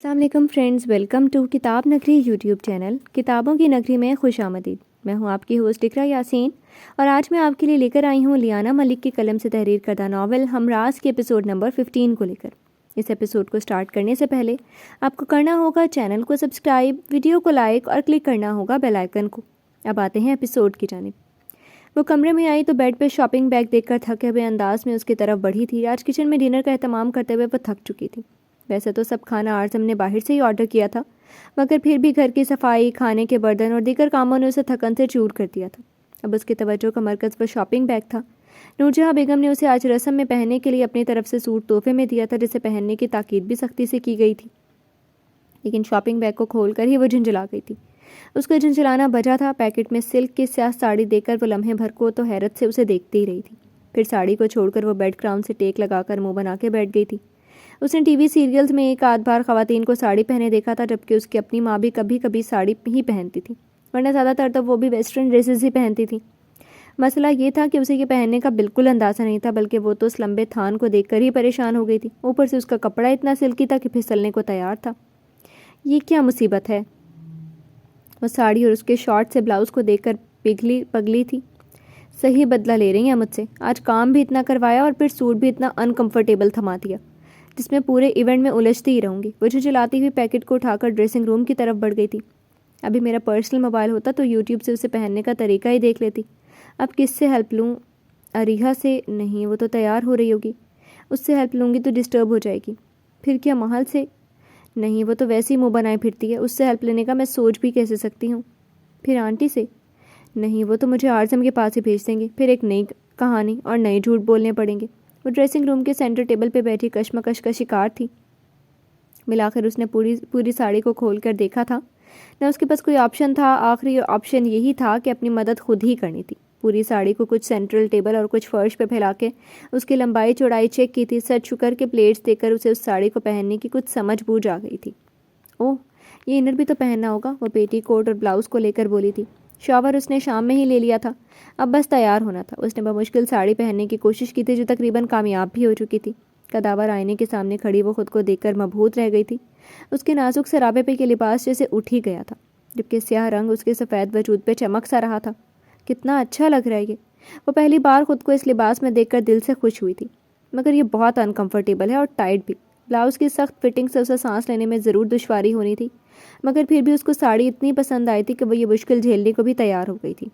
السلام علیکم friends, welcome to کتاب نگری یوٹیوب چینل کتابوں کی نگری میں خوش آمدید۔ میں ہوں آپ کی ہوسٹ اقرا یاسین اور آج میں آپ کے لیے لے کر آئی ہوں لیانا ملک کی قلم سے تحریر کردہ ناول ہمراز کے ایپیسوڈ نمبر 15 کو لے کر۔ اس ایپیسوڈ کو سٹارٹ کرنے سے پہلے آپ کو کرنا ہوگا چینل کو سبسکرائب، ویڈیو کو لائک اور کلک کرنا ہوگا بیل آئیکن کو۔ اب آتے ہیں ایپیسوڈ کی جانب۔ وہ کمرے میں آئی تو بیڈ پہ شاپنگ بیگ دیکھ کر تھکے ہوئے انداز میں اس کی طرف بڑھی تھی۔ آج کچن میں ڈنر کا اہتمام کرتے ہوئے وہ تھک چکی تھی۔ ویسے تو سب کھانا آرزم نے باہر سے ہی آرڈر کیا تھا، مگر پھر بھی گھر کی صفائی، کھانے کے برتن اور دیگر کاموں نے اسے تھکن سے چور کر دیا تھا۔ اب اس کی توجہ کا مرکز وہ شاپنگ بیگ تھا۔ نورجہاں بیگم نے اسے آج رسم میں پہننے کے لیے اپنی طرف سے سوٹ تحفے میں دیا تھا، جسے پہننے کی تاکید بھی سختی سے کی گئی تھی، لیکن شاپنگ بیگ کو کھول کر ہی وہ جھنجھلا گئی تھی۔ اس کا جھنجھلانا بجا تھا۔ پیکٹ میں سلک کی سیاہ ساڑی دیکھ کر وہ لمحے بھر کو تو حیرت سے اسے دیکھتی ہی رہی تھی، پھر ساڑی کو چھوڑ کر وہ بیڈ کراؤن سے ٹیک لگا کر منہ بنا کے بیٹھ گئی تھی۔ اس نے ٹی وی سیریلز میں ایک آدھ بار خواتین کو ساڑی پہنے دیکھا تھا، جبکہ اس کی اپنی ماں بھی کبھی کبھی ساڑی ہی پہنتی تھی، ورنہ زیادہ تر تو وہ بھی ویسٹرن ڈریسز ہی پہنتی تھی۔ مسئلہ یہ تھا کہ اسے یہ پہننے کا بالکل اندازہ نہیں تھا، بلکہ وہ تو اس لمبے تھان کو دیکھ کر ہی پریشان ہو گئی تھی۔ اوپر سے اس کا کپڑا اتنا سلکی تھا کہ پھسلنے کو تیار تھا۔ یہ کیا مصیبت ہے؟ وہ ساڑی اور اس کے شارٹ سے بلاؤز کو دیکھ کر پگلی تھی۔ صحیح بدلہ لے رہی ہیں مجھ سے۔ آج کام بھی اتنا کروایا اور پھر سوٹ بھی اتنا انکمفرٹیبل تھما دیا، جس میں پورے ایونٹ میں الجھتی ہی رہوں گی۔ وہ جھنجھلاتی ہوئی پیکٹ کو اٹھا کر ڈریسنگ روم کی طرف بڑھ گئی تھی۔ ابھی میرا پرسنل موبائل ہوتا تو یوٹیوب سے اسے پہننے کا طریقہ ہی دیکھ لیتی۔ اب کس سے ہیلپ لوں؟ اریحا سے؟ نہیں، وہ تو تیار ہو رہی ہوگی۔ اس سے ہیلپ لوں گی تو ڈسٹرب ہو جائے گی۔ پھر کیا محل سے؟ نہیں، وہ تو ویسے ہی منہ بنائے پھرتی ہے، اس سے ہیلپ لینے کا میں سوچ بھی کیسے سکتی ہوں۔ پھر آنٹی سے؟ نہیں، وہ تو مجھے آرزم کے پاس ہی بھیج دیں گے، پھر ایک نئی کہانی اور نئے جھوٹ بولنے پڑیں گے۔ وہ ڈریسنگ روم کے سینٹر ٹیبل پہ بیٹھی کشمکش کا شکار تھی۔ بالآخر اس نے پوری ساڑی کو کھول کر دیکھا تھا۔ نہ اس کے پاس کوئی آپشن تھا، آخری آپشن یہی تھا کہ اپنی مدد خود ہی کرنی تھی۔ پوری ساڑی کو کچھ سینٹرل ٹیبل اور کچھ فرش پہ پھیلا کے اس کی لمبائی چوڑائی چیک کی تھی۔ سر چھکر کے پلیٹس دیکھ کر اسے اس ساڑی کو پہننے کی کچھ سمجھ بوجھ آ گئی تھی۔ اوہ، یہ انر بھی تو پہننا ہوگا، وہ پیٹی کوٹ اور بلاؤز کو لے کر بولی تھی۔ شاور اس نے شام میں ہی لے لیا تھا، اب بس تیار ہونا تھا۔ اس نے بمشکل ساڑی پہننے کی کوشش کی تھی، جو تقریباً کامیاب بھی ہو چکی تھی۔ کداور آئینے کے سامنے کھڑی وہ خود کو دیکھ کر مبہوت رہ گئی تھی۔ اس کے نازک سرابے پہ یہ لباس جیسے اٹھ ہی گیا تھا، جبکہ سیاہ رنگ اس کے سفید وجود پہ چمک سا رہا تھا۔ کتنا اچھا لگ رہا ہے یہ! وہ پہلی بار خود کو اس لباس میں دیکھ کر دل سے خوش ہوئی تھی، مگر یہ بہت انکمفرٹیبل ہے اور ٹائٹ بھی۔ بلاؤز کی سخت فٹنگ سے اسے سانس لینے میں ضرور دشواری ہونی تھی، مگر پھر بھی اس کو ساڑی اتنی پسند آئی تھی کہ وہ یہ مشکل جھیلنے کو بھی تیار ہو گئی تھی۔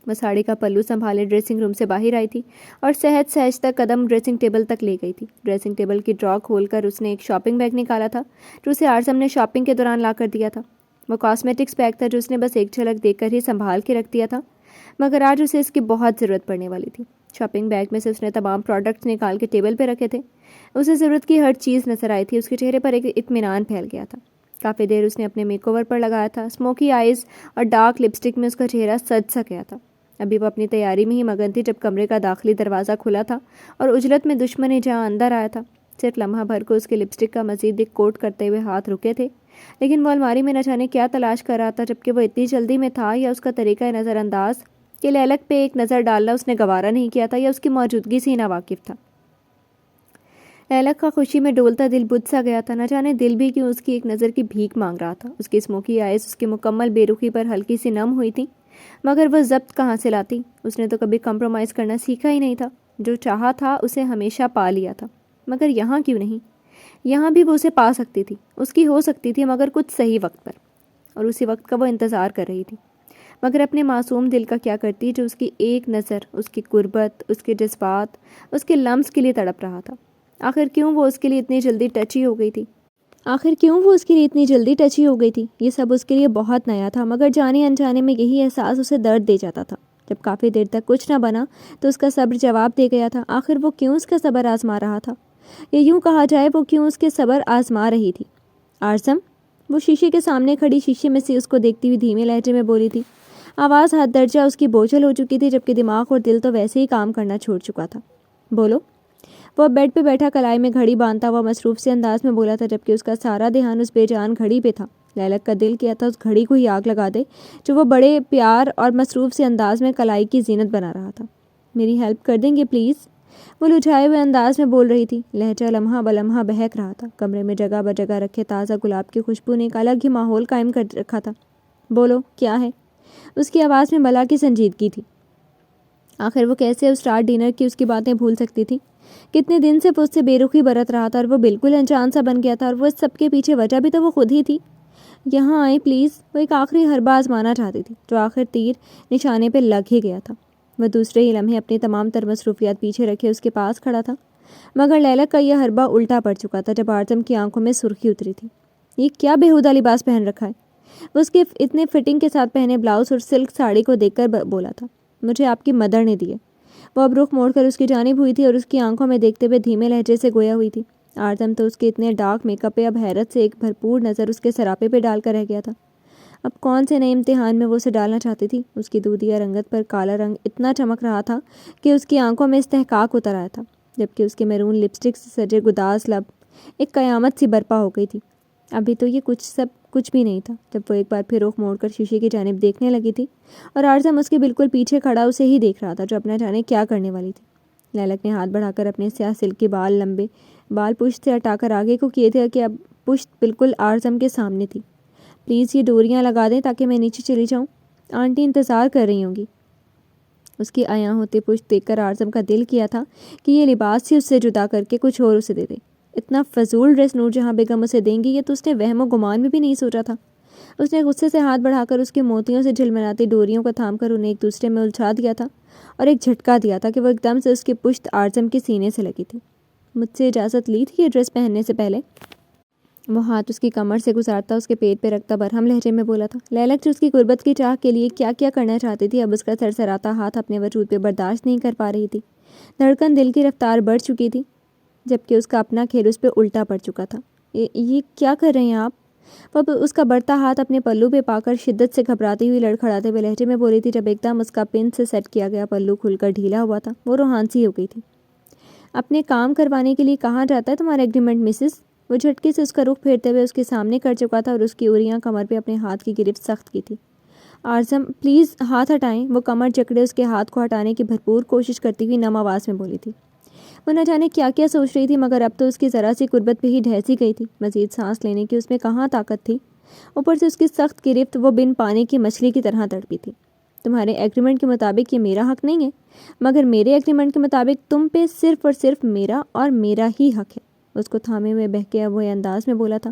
وہ ساڑی کا پلو سنبھالے ڈریسنگ روم سے باہر آئی تھی اور سہج تک قدم ڈریسنگ ٹیبل تک لے گئی تھی۔ ڈریسنگ ٹیبل کی ڈرا کھول کر اس نے ایک شاپنگ بیگ نکالا تھا، جو اسے آرزم نے شاپنگ کے دوران لا کر دیا تھا۔ وہ کاسمیٹکس بیگ تھا جو اس نے بس ایک جھلک دیکھ کر ہی سنبھال کے رکھ دیا تھا، مگر آج اسے اس کی بہت ضرورت پڑنے والی تھی۔ شاپنگ بیگ میں سے اس نے تمام پروڈکٹس نکال کے ٹیبل پہ رکھے تھے۔ اسے ضرورت کی ہر چیز نظر آئی تھی۔ اس کے چہرے پر ایک اطمینان پھیل گیا تھا۔ کافی دیر اس نے اپنے میک اوور پر لگایا تھا۔ اسموکی آئیز اور ڈارک لپسٹک میں اس کا چہرہ سج سا گیا تھا۔ ابھی وہ اپنی تیاری میں ہی مگن تھی جب کمرے کا داخلی دروازہ کھلا تھا اور اجلت میں دشمن جہاں اندر آیا تھا۔ صرف لمحہ بھر کو اس کے لپسٹک کا مزید ایک کوٹ کرتے ہوئے ہاتھ رکے تھے، لیکن وہ الماری میں نہ جانے کیا تلاش کر رہا تھا، جبکہ وہ اتنی جلدی میں تھا، یا اس کا طریقہ نظر انداز کہ لیلک پہ ایک نظر ڈالنا اس نے گوارا نہیں کیا تھا، یا اس کی موجودگی سے ہی ناواقف تھا۔ لیلک کا خوشی میں ڈولتا دل بجھ سا گیا تھا، نہ جانے دل بھی کیوں اس کی ایک نظر کی بھیک مانگ رہا تھا۔ اس کی اسموکی آئیز اس کی مکمل بے رخی پر ہلکی سی نم ہوئی تھی، مگر وہ ضبط کہاں سے لاتی؟ اس نے تو کبھی کمپرومائز کرنا سیکھا ہی نہیں تھا۔ جو چاہا تھا اسے ہمیشہ پا لیا تھا، مگر یہاں کیوں نہیں؟ یہاں بھی وہ اسے پا سکتی تھی، اس کی ہو سکتی تھی، مگر کچھ صحیح وقت پر، اور اسی وقت کا وہ انتظار کر رہی تھی۔ مگر اپنے معصوم دل کا کیا کرتی جو اس کی ایک نظر، اس کی قربت، اس کے جذبات، اس کے لمس کے لیے تڑپ رہا تھا؟ آخر کیوں وہ اس کے لیے اتنی جلدی ٹچی ہو گئی تھی؟ یہ سب اس کے لیے بہت نیا تھا، مگر جانے انجانے میں یہی احساس اسے درد دے جاتا تھا۔ جب کافی دیر تک کچھ نہ بنا تو اس کا صبر جواب دے گیا تھا۔ آخر وہ کیوں اس کا صبر آزما رہا تھا، یا یوں کہا جائے وہ کیوں اس کے صبر آزما رہی تھی؟ آرزم! وہ شیشے کے سامنے کھڑی شیشے میں سے اس کو دیکھتی ہوئی دھیمے لہجے میں بولی تھی۔ آواز حد درجہ اس کی بوجھل ہو چکی تھی، جبکہ دماغ اور دل تو ویسے ہی کام کرنا چھوڑ چکا تھا۔ بولو۔ وہ بیڈ پہ بیٹھا کلائی میں گھڑی باندھتا ہوا مصروف سے انداز میں بولا تھا، جبکہ اس کا سارا دھیان اس بے جان گھڑی پہ تھا۔ لیلک کا دل کیا تھا اس گھڑی کو ہی آگ لگا دے، جو وہ بڑے پیار اور مصروف سے انداز میں کلائی کی زینت بنا رہا تھا۔ میری ہیلپ کر دیں گے پلیز؟ وہ لجھائے ہوئے انداز میں بول رہی تھی. لہجہ لمحہ بلمحہ بہک رہا تھا. کمرے میں جگہ بجگہ رکھے تازہ گلاب کی خوشبو نے ایک الگ ہی ماحول قائم کر رکھا تھا. بولو کیا ہے؟ اس کی آواز میں بلا کی سنجیدگی تھی. آخر وہ کیسے اس رات ڈنر کی اس کی باتیں بھول سکتی تھی؟ کتنے دن سے وہ اس سے بے رخی برت رہا تھا اور وہ بالکل انجان سا بن گیا تھا، اور وہ اس سب کے پیچھے وجہ بھی تو وہ خود ہی تھی. یہاں آئے پلیز. وہ ایک آخری حربہ آزمانا چاہتی تھی جو آخر تیر نشانے پہ لگ ہی گیا تھا. وہ دوسرے ہی لمحے اپنی تمام تر مصروفیات پیچھے رکھے اس کے پاس کھڑا تھا، مگر لیلک کا یہ حربہ الٹا پڑ چکا تھا جب آرزم کی آنکھوں میں سرخی اتری تھی. یہ کیا بےہودہ لباس پہن رکھا ہے؟ وہ اس کے اتنے فٹنگ کے ساتھ پہنے بلاؤز اور سلک ساڑی کو دیکھ کر بولا تھا. مجھے آپ کی مدر نے دیے. وہ اب رخ موڑ کر اس کی جانب ہوئی تھی اور اس کی آنکھوں میں دیکھتے ہوئے دھیمے لہجے سے گویا ہوئی تھی. آرزم تو اس کے اتنے ڈارک میک اپ پہ اب حیرت سے ایک بھرپور نظر اس کے سراپے پہ ڈال کر رہ گیا تھا. اب کون سے نئے امتحان میں وہ اسے ڈالنا چاہتی تھی؟ اس کی دودھیا رنگت پر کالا رنگ اتنا چمک رہا تھا کہ اس کی آنکھوں میں استحقاق اتر آیا تھا، جبکہ اس کے میرون لپسٹک سے سجے گداز لب ایک قیامت سی برپا ہو گئی تھی. ابھی تو یہ کچھ بھی نہیں تھا جب وہ ایک بار پھر رخ موڑ کر شیشے کی جانب دیکھنے لگی تھی، اور آرزم اس کے بالکل پیچھے کھڑا اسے ہی دیکھ رہا تھا جو اپنا جانے کیا کرنے والی تھی. لیلک نے ہاتھ بڑھا کر اپنے سیاہ سلکی لمبے بال پشت سے ہٹا کر آگے کو کیے تھے کہ اب پشت بالکل آرزم کے سامنے تھی. پلیز یہ ڈوریاں لگا دیں تاکہ میں نیچے چلی جاؤں. آنٹی انتظار کر رہی ہوں گی. اس کی عیاں ہوتے پشت دیکھ کر آرزم کا دل کیا تھا کہ یہ لباس ہی اس سے جدا کر کے کچھ اور اسے دے دے. اتنا فضول ڈریس نور جہاں بیگم اسے دیں گی یہ تو اس نے وہم و گمان میں بھی نہیں سوچا تھا. اس نے غصے سے ہاتھ بڑھا کر اس کے موتیوں سے جھلملاتی ڈوریوں کو تھام کر انہیں ایک دوسرے میں الجھا دیا تھا اور ایک جھٹکا دیا تھا کہ وہ ایک دم سے اس کی پشت آرزم کے سینے سے لگی تھی. مجھ سے اجازت لی تھی یہ ڈریس پہننے سے پہلے؟ وہ ہاتھ اس کی کمر سے گزارتا اس کے پیٹ پہ رکھتا برہم لہجے میں بولا تھا. لیلک جو اس کی غربت کی چاہ کے لیے کیا کیا کرنا چاہتی تھی اب اس کا سرسراتا ہاتھ اپنے وجود پہ برداشت نہیں کر پا رہی تھی. دھڑکن دل کی رفتار بڑھ چکی تھی جبکہ اس کا اپنا کھیل اس پہ الٹا پڑ چکا تھا. یہ کیا کر رہے ہیں آپ؟ وہ اس کا بڑھتا ہاتھ اپنے پلو پہ پا کر شدت سے گھبراتی ہوئی لڑکھڑاتے ہوئے لہجے میں بولی تھی جب ایک دم اس کا پن سے سیٹ کیا گیا پلو کھل کر ڈھیلا ہوا تھا. وہ روحانسی ہو گئی تھی. اپنے کام کروانے کے لیے کہاں جاتا ہے تمہارا ایگریمنٹ مسز؟ وہ جھٹکے سے اس کا رخ پھیرتے ہوئے اس کے سامنے کر چکا تھا اور اس کی اوریاں کمر پہ اپنے ہاتھ کی گرفت سخت کی تھی. آرزم پلیز ہاتھ ہٹائیں. وہ کمر جکڑے اس کے ہاتھ کو ہٹانے کی بھرپور کوشش کرتی ہوئی نم آواز میں بولی تھی. وہ نہ جانے کیا کیا سوچ رہی تھی مگر اب تو اس کی ذرا سی قربت پہ ہی ڈھہسی گئی تھی. مزید سانس لینے کی اس میں کہاں طاقت تھی. اوپر سے اس کی سخت گرفت وہ بن پانی کی مچھلی کی طرح تڑپی تھی. تمہارے ایگریمنٹ کے مطابق یہ میرا حق نہیں ہے، مگر میرے ایگریمنٹ کے مطابق تم پہ صرف اور صرف میرا اور میرا ہی حق ہے. اس کو تھامے ہوئے بہکے ہوئے انداز میں بولا تھا.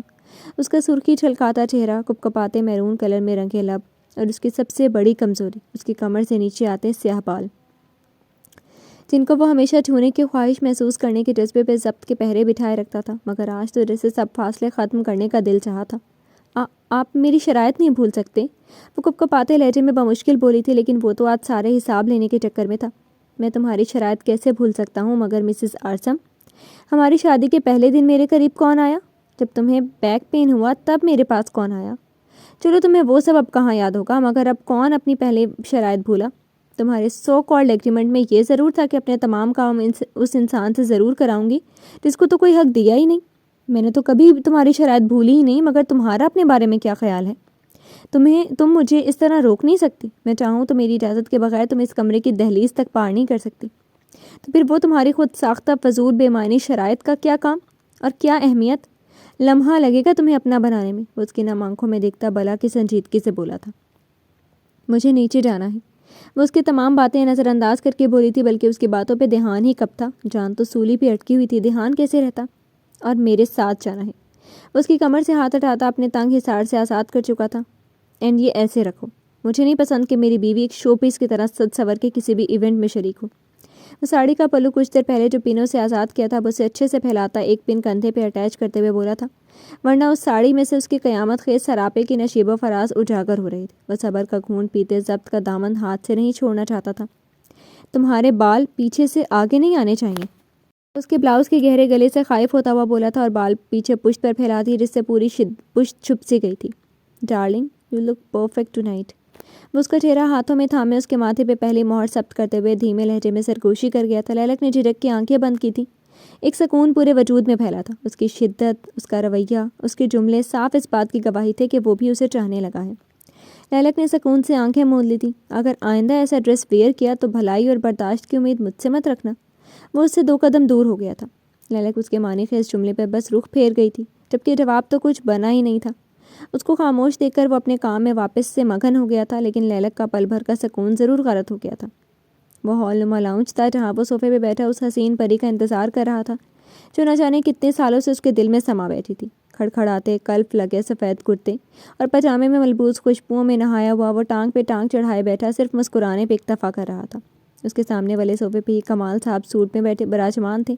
اس کا سرخی چھلکاتا چہرہ، کپکپاتے میرون کلر میں رنگے لب، اور اس کی سب سے بڑی کمزوری اس کی کمر سے نیچے آتے سیاہ بال جن کو وہ ہمیشہ چھونے کی خواہش محسوس کرنے کے جذبے پہ ضبط کے پہرے بٹھائے رکھتا تھا. مگر آج تو جیسے سب فاصلے ختم کرنے کا دل چاہا تھا. آپ میری شرائط نہیں بھول سکتے؟ وہ کپکپاتے لہجے میں بمشکل بولی تھی، لیکن وہ تو آج سارے حساب لینے کے چکر میں تھا. میں تمہاری شرائط کیسے بھول سکتا ہوں مگر مسز آرزم، ہماری شادی کے پہلے دن میرے قریب کون آیا؟ جب تمہیں بیک پین ہوا تب میرے پاس کون آیا؟ چلو تمہیں وہ سب اب کہاں یاد ہوگا، مگر اب کون اپنی پہلے شرائط بھولا؟ تمہارے سو کالڈ ایگریمنٹ میں یہ ضرور تھا کہ اپنے تمام کام اس انسان سے ضرور کراؤں گی جس کو تو کوئی حق دیا ہی نہیں. میں نے تو کبھی تمہاری شرائط بھولی ہی نہیں، مگر تمہارا اپنے بارے میں کیا خیال ہے؟ تم مجھے اس طرح روک نہیں سکتی. میں چاہوں تو میری اجازت کے بغیر تم اس کمرے کی دہلیز تک پار نہیں کر سکتی. تو پھر وہ تمہاری خود ساختہ فضول بے معنی شرائط کا کیا کام اور کیا اہمیت؟ لمحہ لگے گا تمہیں اپنا بنانے میں. وہ اس کی نم آنکھوں میں دیکھتا بلا کی سنجیدگی سے بولا تھا. مجھے نیچے جانا ہے. وہ اس کی تمام باتیں نظر انداز کر کے بولی تھی، بلکہ اس کی باتوں پہ دھیان ہی کب تھا. جان تو سولی پہ اٹکی ہوئی تھی، دھیان کیسے رہتا؟ اور میرے ساتھ جانا ہے. وہ اس کی کمر سے ہاتھ ہٹاتا اپنے تنگ حصار سے آزاد کر چکا تھا. اینڈ یہ ایسے رکھو. مجھے نہیں پسند کہ میری بیوی ایک شو پیس کی طرح سج سور کے کسی بھی ایونٹ میں شریک ہو. وہ ساڑی کا پلو کچھ دیر پہلے جو پنوں سے آزاد کیا تھا وہ اسے اچھے سے پھیلاتا ایک پن کندھے پہ اٹیچ کرتے ہوئے بولا تھا، ورنہ اس ساڑی میں سے اس کی قیامت خیز سراپے کی نشیب و فراز اجاگر ہو رہی تھی. وہ صبر کا گھونٹ پیتے ضبط کا دامن ہاتھ سے نہیں چھوڑنا چاہتا تھا. تمہارے بال پیچھے سے آگے نہیں آنے چاہیے. اس کے بلاؤز کے گہرے گلے سے خائف ہوتا ہوا بولا تھا اور بال پیچھے پشت پر پھیلا دی جس سے پوری پشت چھپ سی گئی تھی. Darling you look perfect tonight. وہ اس کا چہرہ ہاتھوں میں تھامے اس کے ماتھے پہ پہلی مہر ثبت کرتے ہوئے دھیمے لہجے میں سرگوشی کر گیا تھا. لیلک نے جھجک کے آنکھیں بند کی تھی. ایک سکون پورے وجود میں پھیلا تھا. اس کی شدت، اس کا رویہ، اس کے جملے صاف اس بات کی گواہی تھے کہ وہ بھی اسے چاہنے لگا ہے. لیلک نے سکون سے آنکھیں موند لی تھی. اگر آئندہ ایسا ڈریس ویئر کیا تو بھلائی اور برداشت کی امید مجھ سے مت رکھنا. وہ اس سے 2 قدم دور ہو گیا تھا۔ لیلک اس کے معنی خیز جملے پہ بس رخ پھیر گئی تھی، جبکہ جواب تو کچھ بنا ہی نہیں تھا۔ اس کو خاموش دیکھ کر وہ اپنے کام میں واپس سے مگن ہو گیا تھا، لیکن لیلک کا پل بھر کا سکون ضرور غارت ہو گیا تھا۔ وہ ہال نما لاؤنج تھا جہاں وہ صوفے پہ بیٹھا اس حسین پری کا انتظار کر رہا تھا جو نہ جانے کتنے سالوں سے اس کے دل میں سما بیٹھی تھی۔ کھڑکھڑاتے کلف لگے سفید کرتے اور پاجامے میں ملبوس خوشبوؤں میں نہایا ہوا وہ ٹانگ پہ ٹانگ چڑھائے بیٹھا صرف مسکرانے پہ اکتفا کر رہا تھا۔ اس کے سامنے والے صوفے پہ ہی کمال صاحب سوٹ میں بیٹھے براجمان تھے۔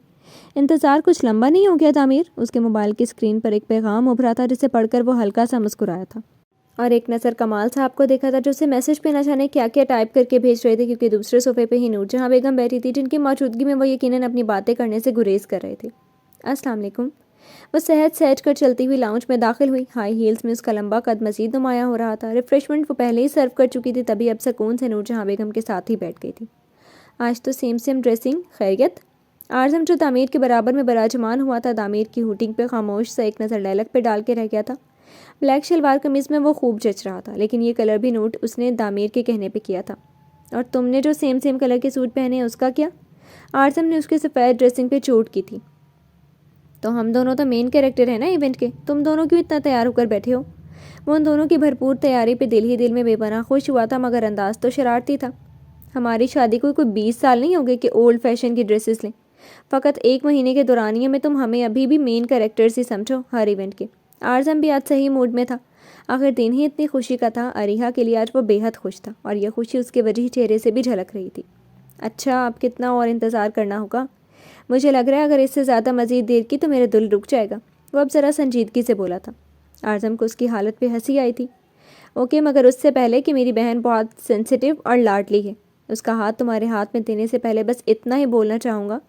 انتظار کچھ لمبا نہیں ہو گیا تھا امیر؟ اس کے موبائل کی اسکرین پر ایک پیغام ابھرا تھا جسے پڑھ کر وہ ہلکا سا مسکرایا تھا اور ایک نظر کمال صاحب کو دیکھا تھا جو اسے میسج پہ نہ جانے کیا کیا ٹائپ کر کے بھیج رہے تھے، کیونکہ دوسرے صوفے پہ ہی نور جہاں بیگم بیٹھی تھی جن کی موجودگی میں وہ یقیناً اپنی باتیں کرنے سے گریز کر رہے تھے۔ السلام علیکم۔ وہ سہج کر چلتی ہوئی لاؤنج میں داخل ہوئی۔ ہائی ہیلز میں اس کا لمبا قد مزید نمایاں ہو رہا تھا۔ ریفریشمنٹ وہ پہلے ہی سرو کر چکی تھی، تبھی اب سکون سے نور جہاں بیگم کے ساتھ ہی بیٹھ گئی تھی۔ آج تو سیم ڈریسنگ، خیریت؟ اعظم جو تعمیر کے برابر میں براجمان ہوا تھا تعمیر کی ہوٹنگ پہ خاموش سا ایک نظر لیلک پہ ڈال کے رہ گیا تھا۔ بلیک شلوار قمیض میں وہ خوب جچ رہا تھا، لیکن یہ کلر بھی نوٹ اس نے تعمیر کے کہنے پہ کیا تھا۔ اور تم نے جو سیم کلر کے سوٹ پہنے ہیں اس کا کیا؟ اعظم نے اس کے سفید ڈریسنگ پہ چوٹ کی تھی۔ تو ہم دونوں تو مین کیریکٹر ہیں نا ایونٹ کے، تم دونوں کیوں اتنا تیار ہو کر بیٹھے ہو؟ وہ ان دونوں کی بھرپور تیاری پہ دل ہی دل میں بے پناہ خوش ہوا تھا، مگر انداز تو شرارتی تھا۔ ہماری شادی کو کوئی 20 سال نہیں ہو گئے کہ اولڈ فیشن کی ڈریسز لیں۔ فقط 1 مہینے کے دورانیے میں تم ہمیں ابھی بھی مین کیریکٹرز ہی سمجھو ہر ایونٹ کے۔ اعظم بھی آج صحیح موڈ میں تھا، آخر دن ہی اتنی خوشی کا تھا۔ اریحا کے لیے آج وہ بے حد خوش تھا اور یہ خوشی اس کے وجہ چہرے سے بھی جھلک رہی تھی۔ اچھا، اب کتنا اور انتظار کرنا ہوگا؟ مجھے لگ رہا ہے اگر اس سے زیادہ مزید دیر کی تو میرا دل رک جائے گا، وہ اب ذرا سنجیدگی سے بولا تھا۔ اعظم کو اس کی حالت پہ ہنسی آئی تھی۔ اوکے، مگر اس سے پہلے کہ میری بہن بہت سینسیٹیو اور لاڈلی ہے، اس کا ہاتھ تمہارے ہاتھ میں دینے سے پہلے بس اتنا ہی بولنا چاہوں گا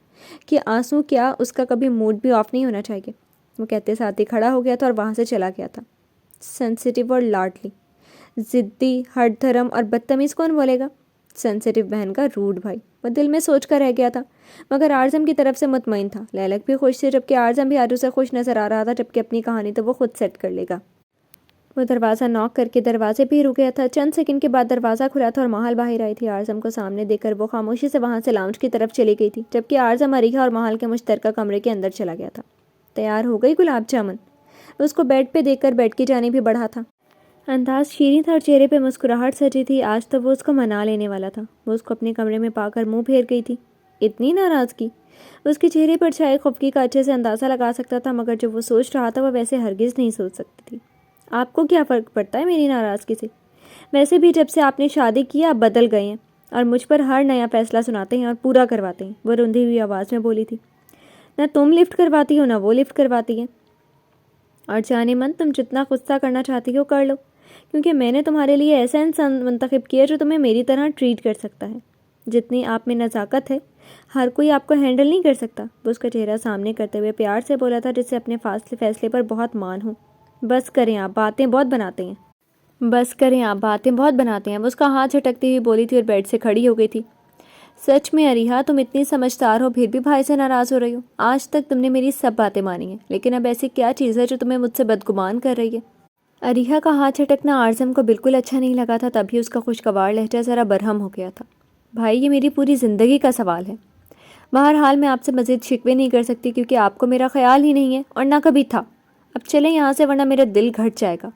کہ آنسو کیا اس کا کبھی موڈ بھی آف نہیں ہونا چاہیے۔ وہ کہتے ساتھ ہی کھڑا ہو گیا تھا اور وہاں سے چلا گیا تھا۔ سینسیٹیو اور لاڈلی، ضدی، ہٹ دھرم اور بدتمیز کون بولے گا؟ سینسیٹیو بہن کا روڈ بھائی، وہ دل میں سوچ کر رہ گیا تھا، مگر اعظم کی طرف سے مطمئن تھا۔ لیلک بھی خوش تھی، جبکہ اعظم بھی آج اسے خوش نظر آ رہا تھا، جبکہ اپنی کہانی تو وہ خود سیٹ کر لے گا۔ وہ دروازہ ناک کر کے دروازے پہ ہی رک گیا تھا۔ چند سیکنڈ کے بعد دروازہ کھلا تھا اور ماحل باہر آئی تھی۔ اعظم کو سامنے دیکھ کر وہ خاموشی سے وہاں سے لاؤنج کی طرف چلی گئی تھی، جبکہ اعظم اریحا اور ماحل کے مشترکہ کمرے کے اندر چلا گیا تھا۔ تیار ہو گئی گلاب جامن؟ اس کو بیڈ پہ دیکھ کر بیڈ کی جانب بھی بڑھا تھا۔ انداز شیریں تھا اور چہرے پہ مسکراہٹ سجی تھی۔ آج تو وہ اس کو منا لینے والا تھا۔ وہ اس کو اپنے کمرے میں پا کر منہ پھیر گئی تھی۔ اتنی ناراضگی؟ اس کے چہرے پر چھائے خفگی کا اچھے سے اندازہ لگا سکتا تھا، مگر جو وہ سوچ رہا تھا وہ ویسے ہرگز نہیں سوچ سکتی تھی۔ آپ کو کیا فرق پڑتا ہے میری ناراضگی سے؟ ویسے بھی جب سے آپ نے شادی کی آپ بدل گئے ہیں اور مجھ پر ہر نیا فیصلہ سناتے ہیں اور پورا کرواتے ہیں، وہ روندھی ہوئی آواز میں بولی تھی۔ نہ تم لفٹ کرواتی ہو نہ وہ لفٹ کرواتی ہیں، اور جانے من تم جتنا غصہ کرنا چاہتی ہو کر لو، کیونکہ میں نے تمہارے لیے ایسا انسان منتخب کیا جو تمہیں میری طرح ٹریٹ کر سکتا ہے۔ جتنی آپ میں نزاکت ہے ہر کوئی آپ کو ہینڈل نہیں کر سکتا۔ وہ اس کا چہرہ سامنے کرتے ہوئے پیار سے بولا تھا، جس سے اپنے فیصلے پر بہت مان ہو۔ بس کریں، آپ باتیں بہت بناتے ہیں، بس کریں، آپ باتیں بہت بناتے ہیں۔ وہ اس کا ہاتھ جھٹکتی ہوئی بولی تھی اور بیڈ سے کھڑی ہو گئی تھی۔ سچ میں اریحا، تم اتنی سمجھدار ہو پھر بھی بھائی سے ناراض ہو رہی ہو؟ آج تک تم نے میری سب باتیں مانی ہیں، لیکن اب ایسی کیا چیز ہے جو تمہیں مجھ سے بدگمان کر رہی ہے؟ اریحا کا ہاتھ جھٹکنا اعظم کو بالکل اچھا نہیں لگا تھا، تبھی اس کا خوشگوار لہجہ ذرا برہم ہو گیا تھا۔ بھائی، یہ میری پوری زندگی کا سوال ہے۔ بہرحال میں آپ سے مزید شکوے نہیں کر سکتی، کیونکہ آپ کو میرا خیال ہی نہیں ہے اور نہ کبھی تھا۔ اب چلیں یہاں سے، ورنہ میرا دل گھٹ جائے گا۔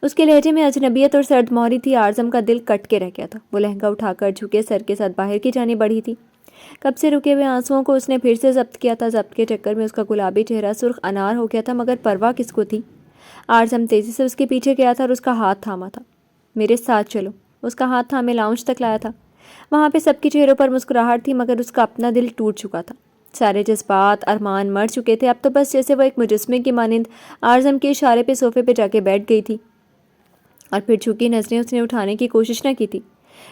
اس کے لہجے میں اجنبیت اور سرد موری تھی۔ اعظم کا دل کٹ کے رہ گیا تھا۔ وہ لہنگا اٹھا کر جھکے سر کے ساتھ باہر کی جانب بڑھی تھی۔ کب سے رکے ہوئے آنسوؤں کو اس نے پھر سے ضبط کیا تھا۔ ضبط کے چکر میں اس کا گلابی چہرہ سرخ انار ہو گیا تھا، مگر پرواہ کس کو تھی؟ اعظم تیزی سے اس کے پیچھے گیا تھا اور اس کا ہاتھ تھاما تھا۔ میرے ساتھ چلو۔ اس کا ہاتھ تھامے لاؤنج تک لایا تھا۔ وہاں پہ سب کے چہروں پر مسکراہٹ تھی، مگر اس کا اپنا دل ٹوٹ چکا تھا۔ سارے جذبات، ارمان مر چکے تھے۔ اب تو بس جیسے وہ ایک مجسمے کی مانند اعظم کے اشارے پہ صوفے پہ جا کے بیٹھ گئی تھی اور پھر جھکی نظریں اس نے اٹھانے کی کوشش نہ کی تھی،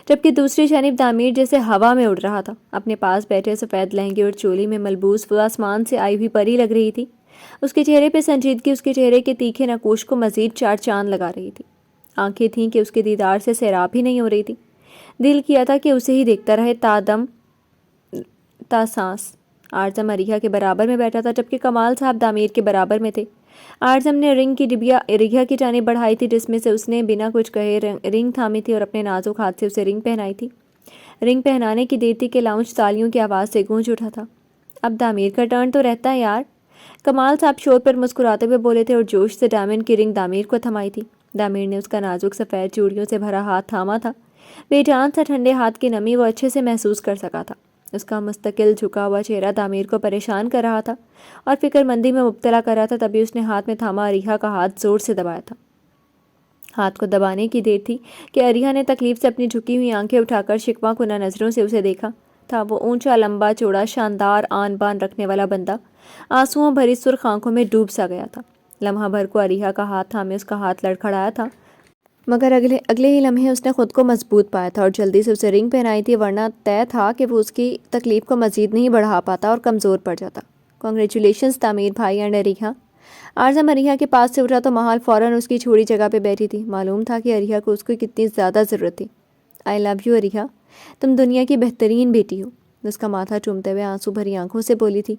جبکہ دوسری جانب تعمیر جیسے ہوا میں اڑ رہا تھا۔ اپنے پاس بیٹھے سفید لہنگے اور چولی میں ملبوس وہ آسمان سے آئی ہوئی پری لگ رہی تھی۔ اس کے چہرے پہ سنجیدگی اس کے چہرے کے تیکھے نقوش کو مزید 4 چاند لگا رہی تھی۔ آنکھیں تھیں کہ اس کے دیدار سے سیراب ہی نہیں ہو رہی تھی۔ دل کیا تھا کہ اسے ہی دیکھتا رہے تا دم تا سانس۔ اعظم اریحا کے برابر میں بیٹھا تھا، جبکہ کمال صاحب تعمیر کے برابر میں تھے۔ اعظم نے رنگ کی ڈبیا اریحا کی جانب بڑھائی تھی، جس میں سے اس نے بنا کچھ کہے رنگ تھامی تھی اور اپنے نازک ہاتھ سے اسے رنگ پہنائی تھی۔ رنگ پہنانے کی دیر تھی کہ لاؤنج تالیوں کی آواز سے گونج اٹھا تھا۔ اب دامیر کا ٹرن تو رہتا ہے یار، کمال صاحب شور پر مسکراتے ہوئے بولے تھے اور جوش سے ڈائمنڈ کی رنگ دامیر کو تھمائی تھی۔ دامیر نے اس کا نازک سفید چوڑیوں سے بھرا ہاتھ تھاما تھا، بے جان سا ٹھنڈے ہاتھ کی نمی وہ اچھے سے محسوس کر سکا تھا۔ اس کا مستقل جھکا ہوا چہرہ دامیر کو پریشان کر رہا تھا اور فکر مندی میں مبتلا کر رہا تھا، تبھی اس نے ہاتھ میں تھاما اریحا کا ہاتھ زور سے دبایا تھا۔ ہاتھ کو دبانے کی دیر تھی کہ اریحا نے تکلیف سے اپنی جھکی ہوئی آنکھیں اٹھا کر شکوہ کنہ نظروں سے اسے دیکھا تھا۔ وہ اونچا، لمبا، چوڑا، شاندار آن بان رکھنے والا بندہ آنسوؤں بھری سرخ آنکھوں میں ڈوب سا گیا تھا۔ لمحہ بھر کو اریحا کا ہاتھ تھامے اس کا ہاتھ لڑکھڑایا تھا، مگر اگلے ہی لمحے اس نے خود کو مضبوط پایا تھا اور جلدی سے اسے رنگ پہنائی تھی، ورنہ طے تھا کہ وہ اس کی تکلیف کو مزید نہیں بڑھا پاتا اور کمزور پڑ جاتا۔ کانگریچولیشنز دامیر بھائی اینڈ اریحا۔ عارضم اریحا کے پاس سے اٹھا تو مہال فوراً اس کی چھوڑی جگہ پہ بیٹھی تھی۔ معلوم تھا کہ اریحا کو اس کی کتنی زیادہ ضرورت تھی۔ آئی لو یو اریحا، تم دنیا کی بہترین بیٹی ہو، اس کا ماتھا چومتے ہوئے آنسو بھری آنکھوں سے بولی تھی۔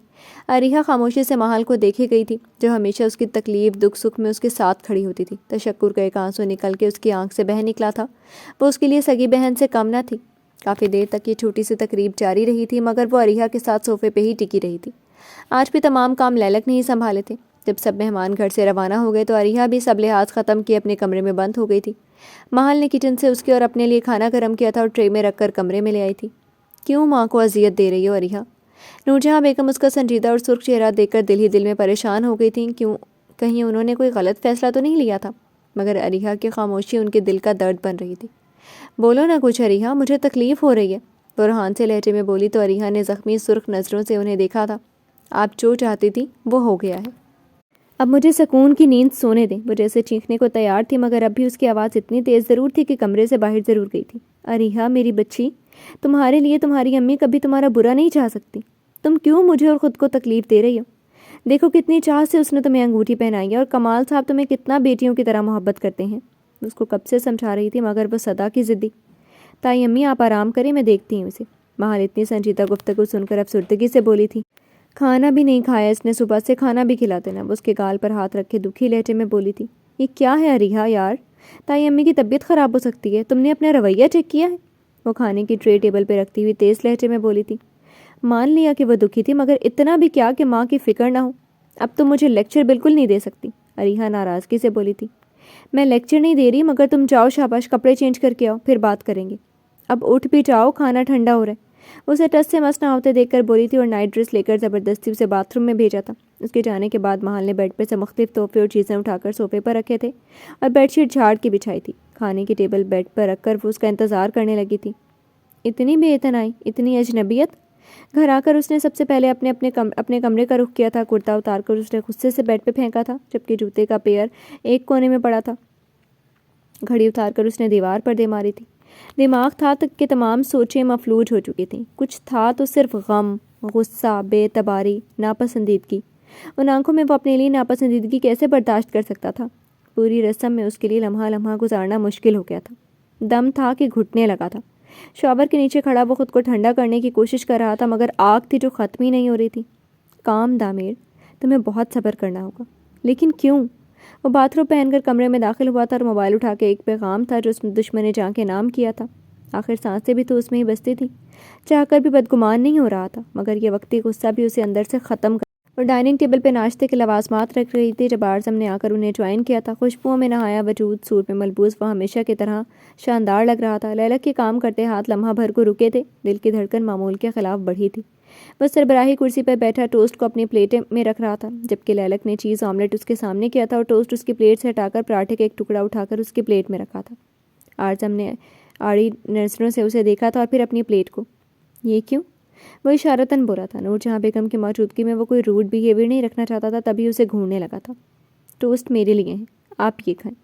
اریحا خاموشی سے مہال کو دیکھے گئی تھی، جو ہمیشہ اس کی تکلیف، دکھ، سکھ میں اس کے ساتھ کھڑی ہوتی تھی۔ تشکر کا ایک آنسو نکل کے اس کی آنکھ سے بہہ نکلا تھا۔ وہ اس کے لیے سگی بہن سے کم نہ تھی۔ کافی دیر تک یہ چھوٹی سی تقریب جاری رہی تھی، مگر وہ اریحا کے ساتھ صوفے پہ ہی ٹکی رہی تھی۔ آج بھی تمام کام لیلک نہیں سنبھالے تھے۔ جب سب مہمان گھر سے روانہ ہو گئے تو اریحا بھی سب لحاظ ختم کیے اپنے کمرے میں بند ہو گئی تھی۔ مہال نے کچن سے اس کے اور اپنے لیے کھانا گرم کیا تھا اور ٹرے میں رکھ کر کمرے میں لے آئی تھی۔ کیوں ماں کو اذیت دے رہی ہو اریحا؟ نورجہاں بیگم اس کا سنجیدہ اور سرخ چہرہ دیکھ کر دل ہی دل میں پریشان ہو گئی تھیں، کیوں کہیں انہوں نے کوئی غلط فیصلہ تو نہیں لیا تھا؟ مگر اریحا کی خاموشی ان کے دل کا درد بن رہی تھی۔ بولو نہ کچھ اریحا، مجھے تکلیف ہو رہی ہے، وہ روحان سے لہجے میں بولی تو اریحا نے زخمی سرخ نظروں سے انہیں دیکھا تھا۔ آپ جو چاہتی تھی وہ ہو گیا ہے، اب مجھے سکون کی نیند سونے دیں۔ وہ جیسے چیخنے کو تیار تھی، مگر اب بھی اس کی آواز اتنی تیز ضرور تھی کہ کمرے سے باہر ضرور گئی تھی۔ اریحا میری بچی، تمہارے لیے تمہاری امی کبھی تمہارا برا نہیں چاہ سکتی، تم کیوں مجھے اور خود کو تکلیف دے رہی ہو؟ دیکھو کتنی چاہ سے اس نے تمہیں انگوٹھی پہنائی ہے اور کمال صاحب تمہیں کتنا بیٹیوں کی طرح محبت کرتے ہیں۔ اس کو کب سے سمجھا رہی تھی، مگر وہ صدا کی ضدی۔ تائی امی آپ آرام کریں، میں دیکھتی ہوں اسے۔ مہال اتنی سنجیدہ گفتگو سن کر افسردگی سے بولی تھی۔ کھانا بھی نہیں کھایا اس نے صبح سے، کھانا بھی کھلا دینا۔ وہ اس کے گال پر ہاتھ رکھے دکھی لہجے میں بولی تھی۔ یہ کیا ہے اریحا یار، تائی امی کی طبیعت خراب ہو سکتی ہے، تم نے اپنا رویہ چیک کیا ہے؟ وہ کھانے کی ٹرے ٹیبل پہ رکھتی ہوئی تیز لہجے میں بولی تھی۔ مان لیا کہ وہ دکھی تھی، مگر اتنا بھی کیا کہ ماں کی فکر نہ ہو؟ اب تم مجھے لیکچر بالکل نہیں دے سکتی، اریحا ناراضگی سے بولی تھی۔ میں لیکچر نہیں دے رہی، مگر تم جاؤ شاباش، کپڑے چینج کر کے آؤ، پھر بات کریں گے۔ اب اٹھ بھی جاؤ، کھانا ٹھنڈا ہو رہا ہے۔ اسے ٹس سے مس نہ ہوتے دیکھ کر بولی تھی اور نائٹ ڈریس لے کر زبردستی اسے باتھ روم میں بھیجا تھا۔ اس کے جانے کے بعد مہال نے بیڈ پہ سے مختلف تحفے اور چیزیں اٹھا کر صوفے پر رکھے تھے اور بیڈ شیٹ جھاڑ کے بچھائی تھی۔ کھانے کی ٹیبل بیڈ پر رکھ کر وہ اس کا انتظار کرنے لگی تھی۔ اتنی بے اعتنائی، اتنی اجنبیت! گھر آ کر اس نے سب سے پہلے اپنے کمرے کا رخ کیا تھا۔ کرتا اتار کر اس نے غصے سے بیڈ پہ پھینکا تھا، جبکہ جوتے کا پیئر ایک کونے میں پڑا تھا۔ گھڑی اتار کر اس نے دیوار پر دے ماری تھی۔ دماغ تھا کہ تمام سوچیں مفلوج ہو چکی تھیں، کچھ تھا تو صرف غم، غصہ، بے اعتباری، ناپسندیدگی۔ ان آنکھوں میں وہ اپنے لیے ناپسندیدگی کیسے برداشت کر سکتا تھا؟ پوری رسم میں اس کے لیے لمحہ لمحہ گزارنا مشکل ہو گیا تھا۔ دم تھا کہ گھٹنے لگا تھا۔ شاور کے نیچے کھڑا وہ خود کو ٹھنڈا کرنے کی کوشش کر رہا تھا، مگر آگ تھی جو ختم ہی نہیں ہو رہی تھی۔ کام دامیر، تمہیں بہت صبر کرنا ہوگا۔ لیکن کیوں؟ وہ باتھ روم پہن کر کمرے میں داخل ہوا تھا اور موبائل اٹھا کے ایک پیغام تھا جو اس دشمن جاں کے نام کیا تھا۔ آخر سانسیں بھی تو اس میں ہی بستی تھیں۔ چاہ کر بھی بدگمان نہیں ہو رہا تھا، مگر یہ وقتی غصہ بھی اسے اندر سے ختم کر اور ڈائننگ ٹیبل پہ ناشتے کے لوازمات رکھ رہی تھی جب عارضم نے آ کر انہیں جوائن کیا تھا۔ خوشبوؤں میں نہایا وجود، سور میں ملبوس، وہ ہمیشہ کی طرح شاندار لگ رہا تھا۔ لیلک کے کام کرتے ہاتھ لمحہ بھر کو رکے تھے، دل کی دھڑکن معمول کے خلاف بڑھی تھی۔ وہ سربراہی کرسی پر بیٹھا ٹوسٹ کو اپنی پلیٹ میں رکھ رہا تھا، جبکہ لیلک نے چیز آملیٹ اس کے سامنے کیا تھا اور ٹوسٹ اس کی پلیٹ سے ہٹا کر پراٹھے کا ایک ٹکڑا اٹھا کر اس کی پلیٹ میں رکھا تھا۔ عارضم نے آڑی نظروں سے اسے دیکھا تھا اور پھر اپنی پلیٹ کو۔ یہ کیوں؟ وہ اشارتاً بولا تھا۔ نورجہاں بیگم کی موجودگی میں وہ کوئی روڈ بیہیویئر نہیں رکھنا چاہتا تھا، تبھی اسے گھورنے لگا تھا۔ ٹوسٹ میرے لیے ہیں، آپ یہ کھائیں،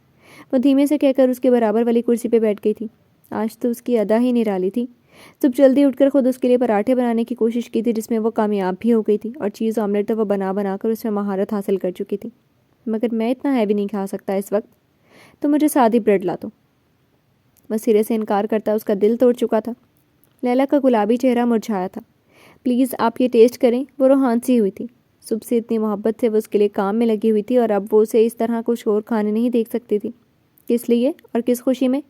وہ دھیمے سے کہہ کر اس کے برابر والی کرسی پہ بیٹھ گئی تھی۔ آج تو اس کی ادا ہی نرالی تھی۔ صبح جلدی اٹھ کر خود اس کے لیے پراٹھے بنانے کی کوشش کی تھی، جس میں وہ کامیاب بھی ہو گئی تھی، اور چیز آملیٹ تو وہ بنا کر اس میں مہارت حاصل کر چکی تھی۔ مگر میں اتنا ہیوی نہیں کھا سکتا اس وقت، تو مجھے سادی بریڈ لا دو۔ وہ سرے سے انکار کرتا اس کا دل توڑ چکا تھا۔ لیلا کا گلابی چہرہ مرجھایا تھا۔ پلیز آپ یہ ٹیسٹ کریں، وہ روحان سی ہوئی تھی۔ صبح سے اتنی محبت سے وہ اس کے لیے کام میں لگی ہوئی تھی اور اب وہ اسے اس طرح کچھ اور کھانے نہیں دیکھ سکتی تھی۔ کس لیے اور کس خوشی میں؟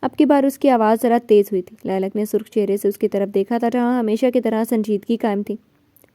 اب کی بار اس کی آواز ذرا تیز ہوئی تھی۔ لیلک نے سرخ چہرے سے اس کی طرف دیکھا تھا، جہاں ہمیشہ کی طرح سنجیدگی قائم تھی۔